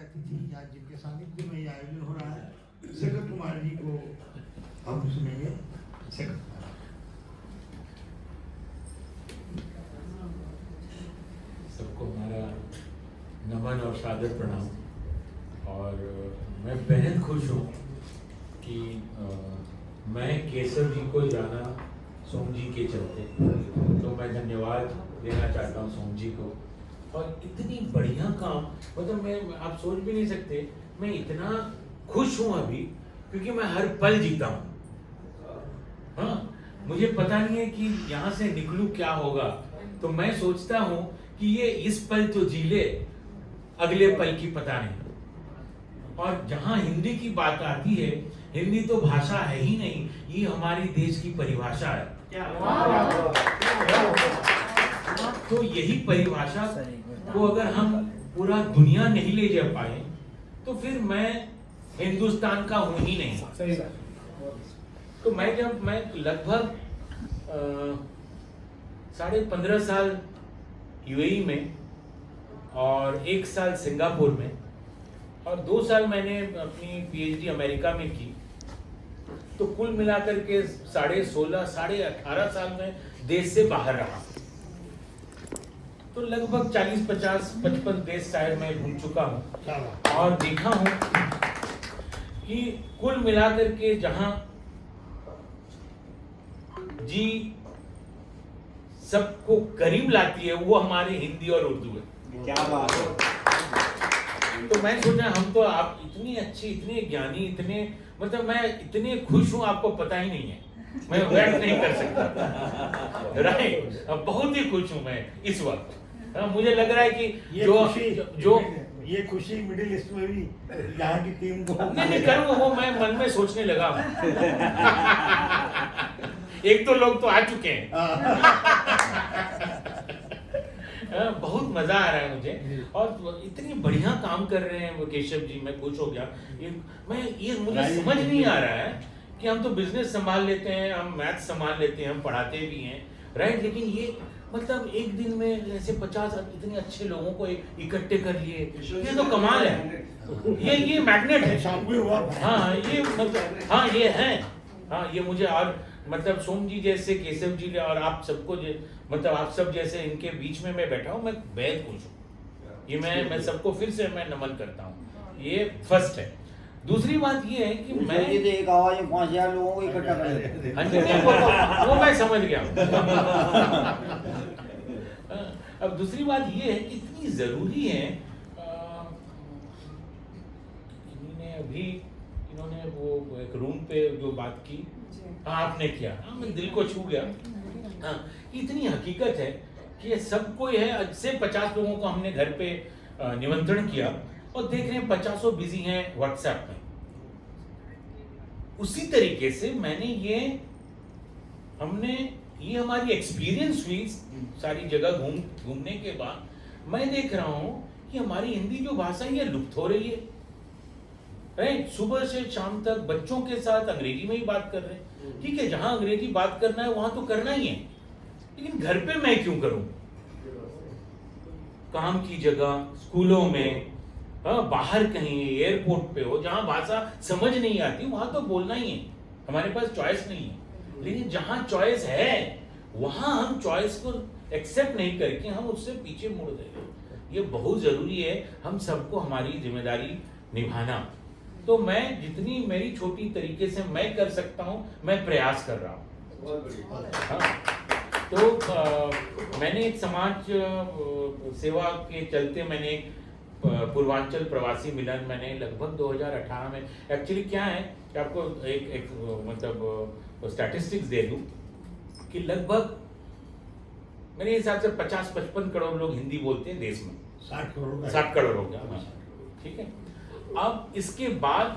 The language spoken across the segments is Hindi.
अतिथि या जिनके सानिध्य में ये आयोजन हो रहा है, सकट कुमार जी को हम सुनेंगे। सकट सबको हमारा नमन और सादर प्रणाम। और मैं बेहद खुश हूँ कि मैं केशव जी को जाना सोम जी के चलते, तो मैं धन्यवाद देना चाहता हूँ सोम जी को। और इतनी बढ़िया काम, मतलब मैं आप सोच भी नहीं सकते, मैं इतना खुश हूँ अभी क्योंकि मैं हर पल जीता हूँ। हाँ, मुझे पता नहीं है कि यहाँ से निकलूँ क्या होगा, तो मैं सोचता हूँ कि ये इस पल तो जी ले, अगले पल की पता नहीं। और जहाँ हिंदी की बात आती है, हिंदी तो भाषा है ही नहीं, ये हमारी देश की परिभाषा है। तो यही परिभाषा को अगर हम पूरा दुनिया नहीं ले जा पाए तो फिर मैं हिंदुस्तान का हूं ही नहीं। तो मैं लगभग 15.5 साल यूएई में और 1 साल सिंगापुर में और 2 साल मैंने अपनी पीएचडी अमेरिका में की, तो कुल मिलाकर के 16.5 साढ़े 18 साल में देश से बाहर रहा। तो लगभग 40, 50, 55 देश शायद मैं घूम चुका हूँ और देखा हूँ कि कुल मिलाकर के जहां जी सबको करीब लाती है वो हमारे हिंदी और उर्दू है। क्या बात है। तो मैं सोचा हम तो आप इतनी अच्छी, इतने ज्ञानी, इतने मतलब मैं इतने खुश हूं आपको पता ही नहीं है, मैं व्यक्त नहीं कर सकता। राइट, बहुत ही खुश हूं मैं इस वक्त। मुझे लग रहा है कि ये खुशी मिडिल ईस्ट में भी यहाँ की टीम को नहीं करूँ, वो मैं मन में सोचने लगा हूँ। एक तो लोग तो आ चुके हैं। बहुत मजा आ रहा है मुझे और इतनी बढ़िया काम कर रहे हैं वो केशव जी, मैं खुश हो गया। ये मुझे समझ नहीं आ रहा है कि हम तो बिजनेस संभाल लेते हैं, हम मैथ संभाल लेते हैं, हम पढ़ाते भी हैं, राइट, लेकिन ये मतलब एक दिन में ऐसे 50 इतने अच्छे लोगों को इकट्ठे कर लिए, ये तो कमाल है। ये मैग्नेट है। हाँ ये मतलब हाँ ये है। हाँ ये मुझे और मतलब सोम जी जैसे, केशव जी और आप सबको मतलब आप सब जैसे इनके बीच में मैं बैठा हूँ, मैं बेहद खुश हूँ। ये मैं सबको फिर से मैं नमन करता हूँ। ये फर्स्ट है। दूसरी बात ये है कि मैं एक आवाज में 5000 लोगों को इकट्ठा कर लेते, वो मैं समझ गया। अब दूसरी बात ये है कि इतनी जरूरी है, इन्होंने वो एक रूम पे जो बात की, हाँ आपने किया, हाँ मैं दिल को छू गया। हाँ इतनी हकीकत है कि ये सब कोई है। आज से 50 लोगों को हमने घर पे निमंत्रण किया और देख रहे हैं 50 बिजी हैं व्हाट्सएप में। उसी तरीके से हमने ये हमारी एक्सपीरियंस हुई सारी जगह घूमने के बाद। मैं देख रहा हूं कि हमारी हिंदी जो भाषा है ये लुप्त हो रही है, राइट। सुबह से शाम तक बच्चों के साथ अंग्रेजी में ही बात कर रहे हैं, ठीक है, जहां अंग्रेजी बात करना है वहां तो करना ही है, लेकिन घर पे मैं क्यों करूं? काम की जगह, स्कूलों में, बाहर कहीं एयरपोर्ट पे हो, जहां भाषा समझ नहीं आती वहां तो बोलना ही है, हमारे पास चॉइस नहीं है। लेकिन जहां चॉइस है वहां हम चॉइस को एक्सेप्ट नहीं करके हम उससे पीछे मुड़ गए। ये बहुत जरूरी है, हम सबको हमारी जिम्मेदारी निभाना। तो मैं जितनी मेरी छोटी तरीके से मैं कर सकता हूं, मैं प्रयास कर रहा हूं। तो मैंने एक समाज सेवा के चलते मैंने पूर्वांचल प्रवासी मिलन मैंने लगभग 2018 में, एक्चुअली क्या है कि आपको एक मतलब स्टैटिस्टिक्स दे दूं कि लगभग मेरे हिसाब से 50-55 करोड़ लोग हिंदी बोलते हैं देश में। 60 करोड़ हो गया, ठीक है। अब इसके बाद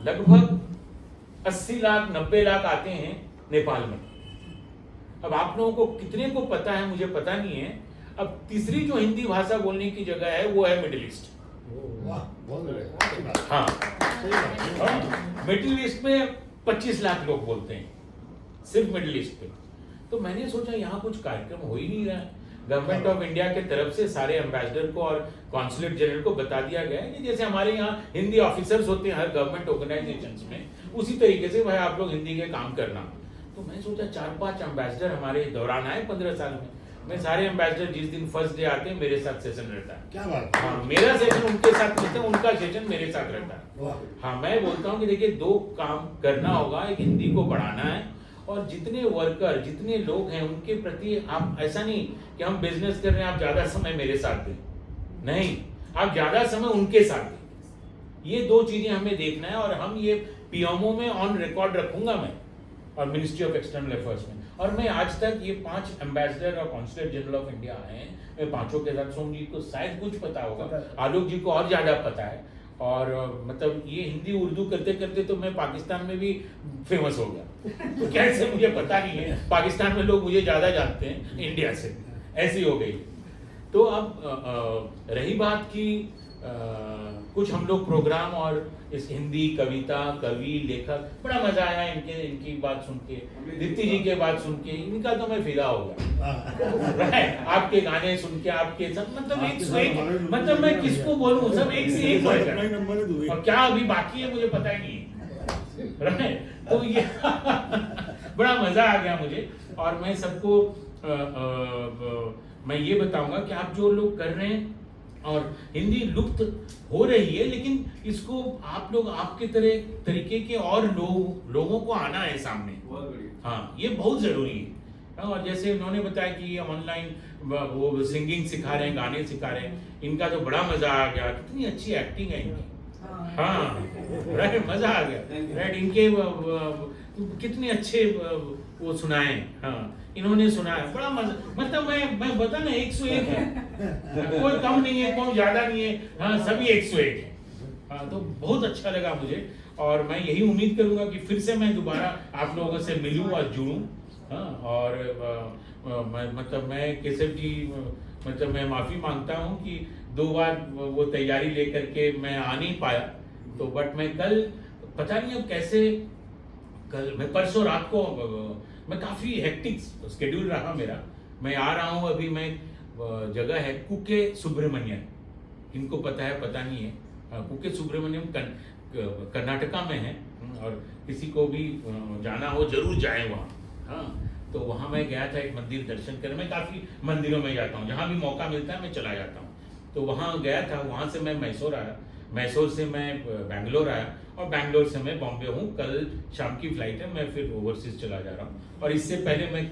लगभग 80 लाख 90 लाख आते हैं नेपाल में। अब आप लोगों को कितने को पता है मुझे पता नहीं है। अब तीसरी जो हिंदी भाषा बोलने की जगह है वो है मिडिल ईस्ट। हाँ, मिडिल ईस्ट में 25 लाख लोग बोलते हैं सिर्फ मिडिल ईस्ट पे। तो मैंने सोचा यहाँ कुछ कार्यक्रम हो ही नहीं रहा है, गवर्नमेंट ऑफ इंडिया के तरफ से सारे एम्बेसडर को और कॉन्सुलेट जनरल को बता दिया गया है कि जैसे हमारे यहाँ हिंदी ऑफिसर्स होते हैं हर गवर्नमेंट ऑर्गेनाइजेशंस में, उसी तरीके से भाई आप लोग हिंदी के काम करना। तो मैं सोचा 4-5 एम्बेसडर हमारे दौरान आए 15 साल में। मैं सारे एम्बेसडर जिस दिन फर्स्ट डे आते हैं मेरे साथ सेशन रहता है। क्या बात। हाँ, मेरा सेशन उनके साथ रहता है, उनका सेशन मेरे साथ रहता है। वाह। हाँ, मैं बोलता हूँ कि देखिए 2 काम करना होगा, एक हिंदी को बढ़ाना है और जितने वर्कर जितने लोग हैं उनके प्रति आप ऐसा नहीं कि हम बिजनेस कर रहे हैं आप ज्यादा समय मेरे साथ दें, नहीं, आप ज्यादा समय उनके साथ दें। ये 2 चीजें हमें देखना है और हम ये पीएमओ में ऑन रिकॉर्ड रखूंगा मैं और मिनिस्ट्री ऑफ एक्सटर्नल अफेयर्स में। और मैं आज तक ये 5 एम्बेसडर और कॉन्सुलेट जनरल ऑफ इंडिया आए हैं, मैं 5 के साथ, सोम जी को शायद कुछ पता होगा, आलोक जी को और ज्यादा पता है। और मतलब ये हिंदी उर्दू करते करते तो मैं पाकिस्तान में भी फेमस हो गया। तो कैसे मुझे पता नहीं है, पाकिस्तान में लोग मुझे ज्यादा जानते हैं इंडिया से, ऐसी हो गई। तो अब रही बात की कुछ हम लोग प्रोग्राम और इस हिंदी कविता कवि लेखक, बड़ा मजा आया इनकी बात सुन के, दीप्ति जी के बात सुन के, इनका तो मैं फिदा हो गया। आपके गाने सुन के, आपके सब मतलब एक से एक, मतलब मैं किसको बोलूं, सब एक से एक और क्या अभी बाकी है मुझे पता ही नहीं है। तो ये बड़ा मजा आ गया मुझे। और मैं सबको मैं ये बताऊंगा कि आप जो लोग कर रहे हैं और हिंदी लुप्त हो रही है, लेकिन इसको आप लोग आपके तरीके के और लोगों को आना है सामने। हाँ, ये बहुत जरूरी है। और जैसे उन्होंने बताया कि ये ऑनलाइन वो सिंगिंग सिखा रहे हैं, गाने सिखा रहे हैं, इनका तो बड़ा मजा आ गया, कितनी अच्छी एक्टिंग है इनकी। हाँ राइट, मजा आ गया राइट, इनके कितने अच्छे वो सुनाए। हाँ, इन्होंने सुनाया, बड़ा मजा, मतलब मैं बता ना 101 है, कोई कम नहीं है, कोई ज्यादा नहीं है, हाँ सभी 101 है। हाँ, तो बहुत अच्छा लगा मुझे और मैं यही उम्मीद करूंगा कि फिर से मैं दोबारा आप लोगों से मिलूं और जुड़ूं। हाँ, और मैं केशव जी, मतलब मैं माफी मांगता हूं कि 2 बार वो तैयारी लेकर के मैं आ नहीं पाया। तो बट मैं कल पता नहीं अब कैसे, कल मैं परसों रात को मैं काफी हेक्टिक स्केड्यूल रहा मेरा। मैं आ रहा हूँ, अभी मैं जगह है कुके सुब्रमण्यम, इनको पता है पता नहीं है, कुके सुब्रमण्यम कर्नाटका में है और किसी को भी जाना हो जरूर जाए वहाँ। हाँ, तो वहाँ मैं गया था एक मंदिर दर्शन करने, मैं काफी मंदिरों में जाता हूँ, जहाँ भी मौका मिलता है मैं चला जाता हूँ। तो वहाँ गया था, वहाँ से मैं मैसूर आया, मैसूर से मैं बैंगलोर आया और बैंगलोर से मैं बॉम्बे हूँ। कल शाम की फ्लाइट है, मैं फिर ओवरसीज चला जा रहा हूँ। और इससे पहले मैं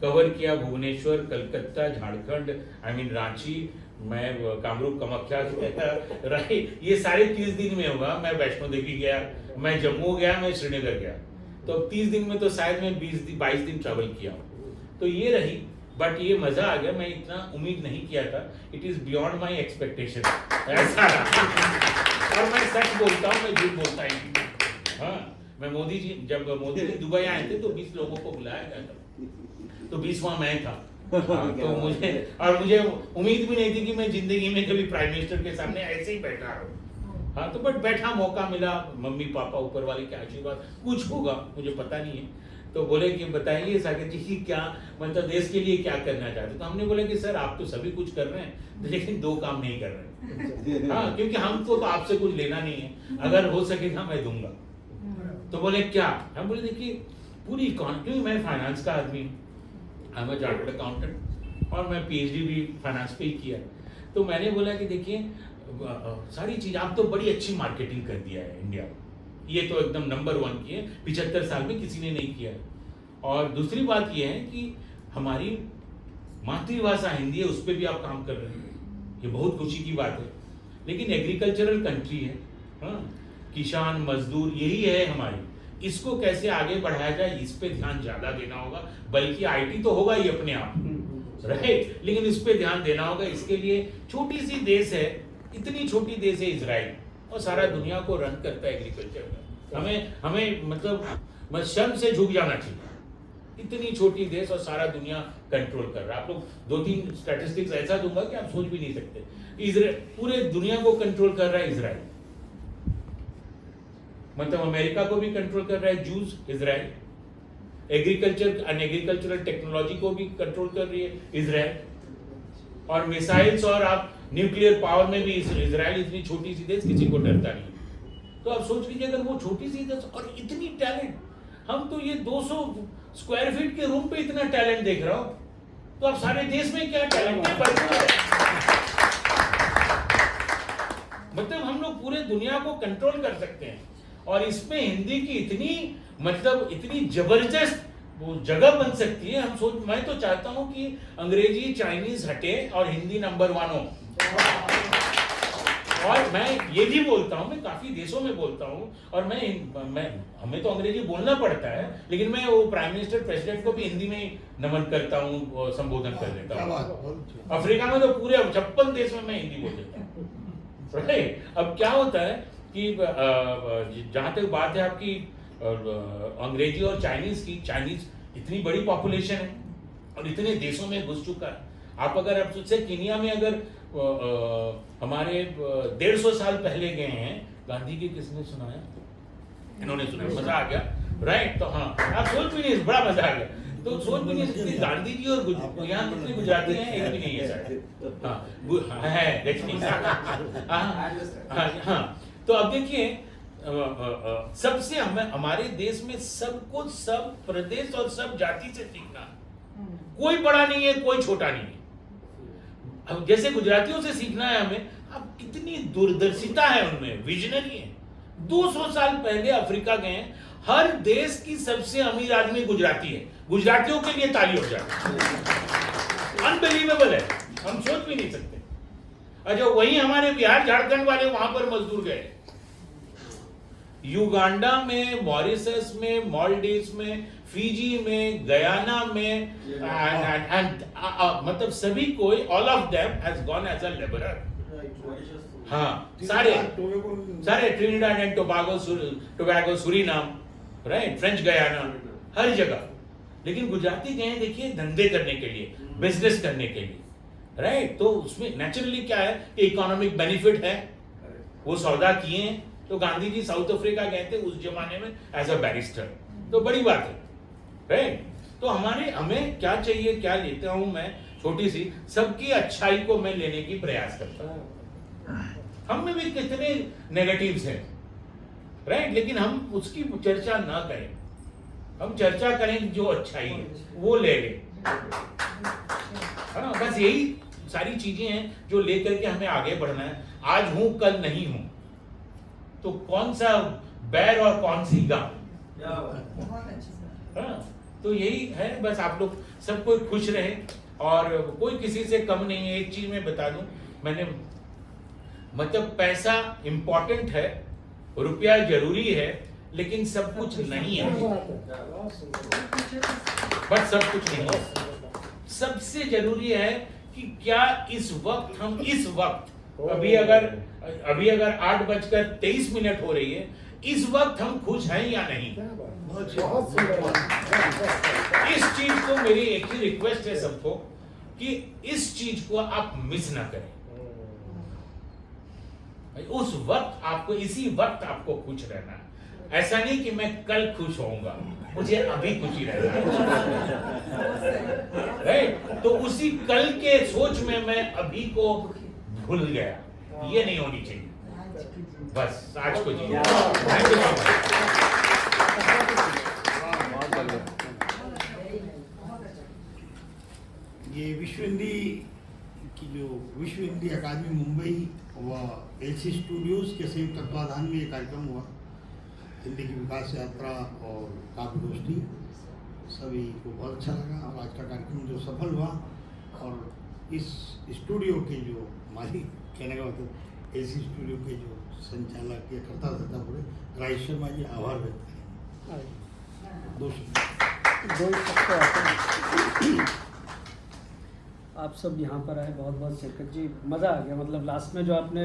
कवर किया भुवनेश्वर, कलकत्ता, झारखंड, रांची, मैं कामरूप कामाख्या राइट, ये सारे 30 दिन में होगा। मैं वैष्णो देवी गया, मैं जम्मू गया, मैं श्रीनगर गया। तो 30 दिन में तो शायद मैं 22 दिन ट्रैवल किया हूँ। तो ये रही, बट ये मजा आ गया, मैं इतना उम्मीद नहीं किया था। It is beyond my expectation, ऐसा और मैं सच बोलता हूँ, मैं झूठ बोलता ही नहीं। हाँ, मैं मोदी जी, जब मोदी जी दुबई आए थे तो 20 लोगों को बुलाया गया था, तो 20वां मैं था। तो मुझे उम्मीद भी नहीं थी कि मैं जिंदगी में कभी प्राइम मिनिस्टर के सामने ऐसे ही बैठा रहूं। हाँ, तो बट बैठा, मौका मिला, मम्मी पापा ऊपर वाले के आशीर्वाद, कुछ होगा मुझे पता नहीं है। तो बोले कि बताइए सागर जी कि क्या मतलब देश के लिए क्या करना चाहते। तो हमने बोला कि सर आप तो सभी कुछ कर रहे हैं लेकिन 2 काम नहीं कर रहे। हाँ, क्योंकि हमको तो आपसे कुछ लेना नहीं है, अगर हो सकेगा मैं दूंगा। तो बोले क्या, हम बोले देखिए पूरी क्योंकि मैं फाइनेंस का आदमी हूँ, I am a chartered accountant और मैं PhD भी फाइनेंस पे ही किया। तो मैंने बोला कि देखिए सारी चीज आप तो बड़ी अच्छी मार्केटिंग कर दिया है इंडिया में, ये तो एकदम नंबर 1 की है, 75 साल में किसी ने नहीं किया। और दूसरी बात ये है कि हमारी मातृभाषा हिंदी है, उस पर भी आप काम कर रहे हैं, ये बहुत खुशी की बात है। लेकिन एग्रीकल्चरल कंट्री है, हाँ, किसान मजदूर यही है हमारी, इसको कैसे आगे बढ़ाया जाए इस पे ध्यान ज्यादा देना होगा। बल्कि IT तो होगा ही अपने आप राइट, लेकिन इस पे ध्यान देना होगा। इसके लिए छोटी सी देश है, इतनी छोटी देश है इजराइल, और सारा दुनिया को रन करता है एग्रीकल्चर में। हमें मतलब शर्म से झुक जाना चाहिए, इतनी छोटी देश और सारा दुनिया कंट्रोल कर रहा है। आप लोग 2-3 स्टैटिस्टिक्स ऐसा दूंगा कि आप सोच भी नहीं सकते। इजराइल पूरे दुनिया को कंट्रोल कर रहा है इजराइल, मतलब अमेरिका को भी कंट्रोल कर रहा है juice Israel, agriculture and agricultural technology को भी कंट्रोल कर रही है इजराइल, और मिसाइल्स और आप न्यूक्लियर पावर में भी इजराइल इतनी छोटी सी देश किसी को डरता नहीं। तो आप सोच लीजिए अगर वो छोटी सी देश और इतनी टैलेंट, हम तो ये 200 स्क्वायर फीट के रूम पे इतना टैलेंट देख रहा हूं, तो आप सारे देश में क्या टैलेंट है? मतलब हम लोग पूरे दुनिया को कंट्रोल कर सकते हैं। और इसमें हिंदी की इतनी मतलब इतनी जबरदस्त वो जगह बन सकती है। मैं तो चाहता हूं कि अंग्रेजी चाइनीज हटे और हिंदी नंबर 1 हो। और मैं ये भी बोलता हूं, मैं काफी देशों में बोलता हूं, और मैं हमें तो अंग्रेजी बोलना पड़ता है, लेकिन मैं वो प्राइम मिनिस्टर प्रेसिडेंट को भी हिंदी में ही नमन करता हूं, संबोधन कर देता हूं। अफ्रीका में तो पूरे 56 देश में मैं हिंदी बोल देता हूं। राइट। अब क्या होता है कि जहां तक बात है आपकी अंग्रेजी और चाइनीज की, चाइनीज इतनी बड़ी पॉपुलेशन है और इतने देशों में घुस चुका है। आप अगर आप सोचते केनिया में अगर हमारे 150 साल पहले गए हैं, गांधी की किसने सुनाया? इन्होंने सुना, मजा आ गया। राइट। तो हाँ, आप सोच भी नहीं, बड़ा मजा आ गया। तो सोच भी नहीं सकते गांधी जी और यहाँ कितने गुजराती हैं, एक भी नहीं है शायद। हाँ है। हाँ। तो अब देखिए सबसे हमारे देश में सबको सब प्रदेश और सब जाति से सीखना, कोई बड़ा नहीं है, कोई छोटा नहीं है। अब जैसे गुजरातियों से सीखना है हमें, अब कितनी दूरदर्शिता है उनमें, विजनरी है। 200 साल पहले अफ्रीका गए, हर देश की सबसे अमीर आदमी गुजराती है। गुजरातियों के लिए ताली हो जाए, अनबिलीवेबल है, हम सोच भी नहीं सकते। अच्छा, वहीं हमारे बिहार झारखंड वाले वहां पर मजदूर गए, युगांडा में, मॉरिशस में, मालदीव्स में, फिजी में, गयाना में, मतलब सभी कोई, all of them has gone as a labourer. हाँ, सारे Trinidad and Tobago, Suriname, right, French Guiana, हर जगह। लेकिन गुजराती गए देखिए धंधे करने के लिए, बिजनेस करने के लिए, राइट। तो उसमें नेचुरली क्या है कि इकोनॉमिक बेनिफिट है, वो सौदा किए। तो गांधी जी साउथ अफ्रीका गए थे उस जमाने में एज अ बैरिस्टर, तो बड़ी बात है, राइट। तो हमें क्या चाहिए, क्या लेता हूं मैं, छोटी सी सबकी अच्छाई को मैं लेने की प्रयास करता हूं। हम में भी कितने नेगेटिव्स हैं, राइट, लेकिन हम उसकी चर्चा ना करें, हम चर्चा करें जो अच्छाई है वो ले लें। हाँ, बस यही सारी चीजें हैं जो लेकर के हमें आगे बढ़ना है। आज हूं कल नहीं हूं, तो कौन सा बैर और कौन सी गां। हाँ, तो यही है, बस आप लोग सब कोई खुश रहे और कोई किसी से कम नहीं है। एक चीज मैं बता दूं, मैंने मतलब पैसा इंपॉर्टेंट है, रुपया जरूरी है, लेकिन सब कुछ नहीं है। बट सब कुछ नहीं है। सबसे जरूरी है कि क्या इस वक्त अभी अगर 8:23 हो रही है, इस वक्त हम खुश हैं या नहीं। इस चीज को मेरी एक ही रिक्वेस्ट है सबको कि इस चीज को आप मिस ना करें। उस वक्त आपको, इसी वक्त आपको खुश रहना है। ऐसा नहीं कि मैं कल खुश होऊंगा, मुझे अभी खुशी रहना है, राइट। तो उसी कल के सोच में मैं अभी को भूल गया, ये नहीं होनी चाहिए। बस आज को जी, थैंक यू। ये विश्व हिंदी की जो विश्व हिंदी अकादमी मुंबई व एलसी स्टूडियोज के संयुक्त तत्वाधान में ये कार्यक्रम हुआ, हिंदी की विकास यात्रा और काव्य गोष्ठी। सभी को बहुत अच्छा लगा और आज का कार्यक्रम जो सफल हुआ, और इस स्टूडियो के जो मालिक, कहने का मतलब एलसी स्टूडियो के जो संचालक या करता धरता पूरे राजेश शर्मा जी, आभार व्यक्त करें। दो आप सब यहाँ पर आए, बहुत बहुत शेखर जी, मज़ा आ गया। मतलब लास्ट में जो आपने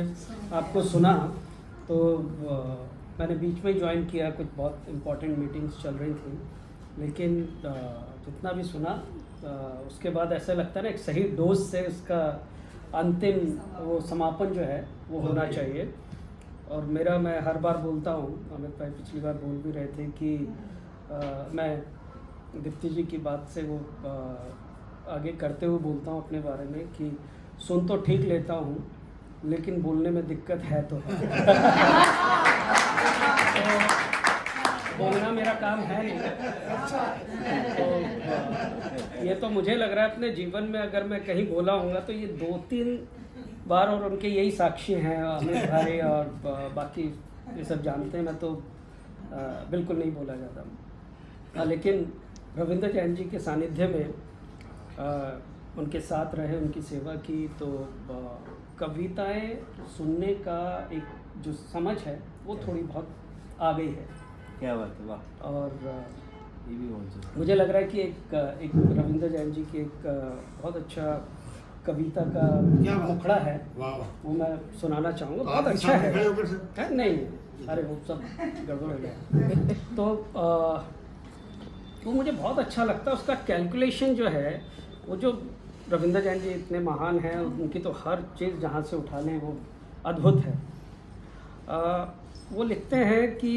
आपको सुना, तो मैंने बीच में ही ज्वाइन किया, कुछ बहुत इम्पोर्टेंट मीटिंग्स चल रही थी, लेकिन जितना भी सुना उसके बाद ऐसा लगता है ना, एक सही डोज से उसका अंतिम वो समापन जो है वो होना चाहिए। और मैं हर बार बोलता हूँ, अमित भाई पिछली बार बोल भी रहे थे कि मैं दीप्ति जी की बात से वो आगे करते हुए बोलता हूँ अपने बारे में कि सुन तो ठीक लेता हूँ लेकिन बोलने में दिक्कत है तो है। तो बोलना मेरा काम है नहीं। तो ये तो मुझे लग रहा है अपने जीवन में अगर मैं कहीं बोला हूँगा तो ये 2-3 बार, और उनके यही साक्षी हैं अमित भाई और बाकी ये सब जानते हैं। मैं तो बिल्कुल नहीं बोला जाता। लेकिन रविंद्र जैन जी के सानिध्य में उनके साथ रहे, उनकी सेवा की, तो कविताएं सुनने का एक जो समझ है वो थोड़ी बहुत आ गई है। क्या बात है, वाह। और ये भी बहुत जरूरी। मुझे लग रहा है कि एक रविंद्र जैन जी की एक बहुत अच्छा कविता का क्या बात? मुखड़ा है, वाह वाह। वो मैं सुनाना चाहूँगा। बहुत आप अच्छा है। खड़े होकर सर? है? नहीं, अरे वो सब गड़बड़ हो गया। तो वो मुझे बहुत अच्छा लगता है। उसका कैलकुलेशन जो है, वो जो रविंद्र जैन जी इतने महान हैं, उनकी तो हर चीज़ जहाँ से उठा लें वो अद्भुत है। वो लिखते हैं कि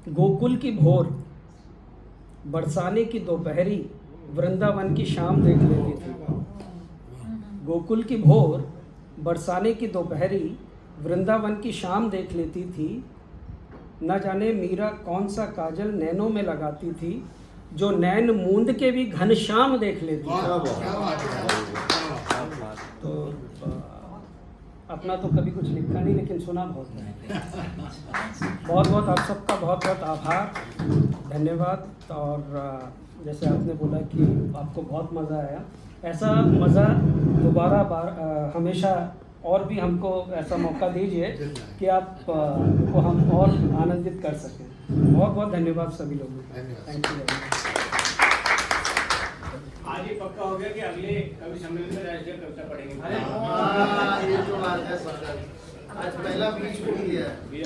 गोकुल की भोर, बरसाने की दोपहरी, वृंदावन की शाम देख लेती थी। गोकुल की भोर, बरसाने की दोपहरी, वृंदावन की शाम देख लेती थी। न जाने मीरा कौन सा काजल नैनों में लगाती थी, जो नैन मूंद के भी घनश्याम देख लेती वाह, थी। क्या बात है, क्या बात है। तो अपना तो कभी कुछ लिखा नहीं, लेकिन सुना बहुत है। बहुत बहुत आप सबका बहुत बहुत आभार, धन्यवाद। और जैसे आपने बोला कि आपको बहुत मज़ा आया, ऐसा मज़ा दोबारा हमेशा और भी हमको ऐसा मौका दीजिए कि आप को हम और आनंदित कर सकें। बहुत बहुत धन्यवाद सभी लोगों को। धन्यवाद। Thank you. आज ये पक्का हो गया कि अगले कवि सम्मेलन में राष्ट्रीय कविता पढ़ेंगे। ये जो बात है, आज पहला बीच को दिया है।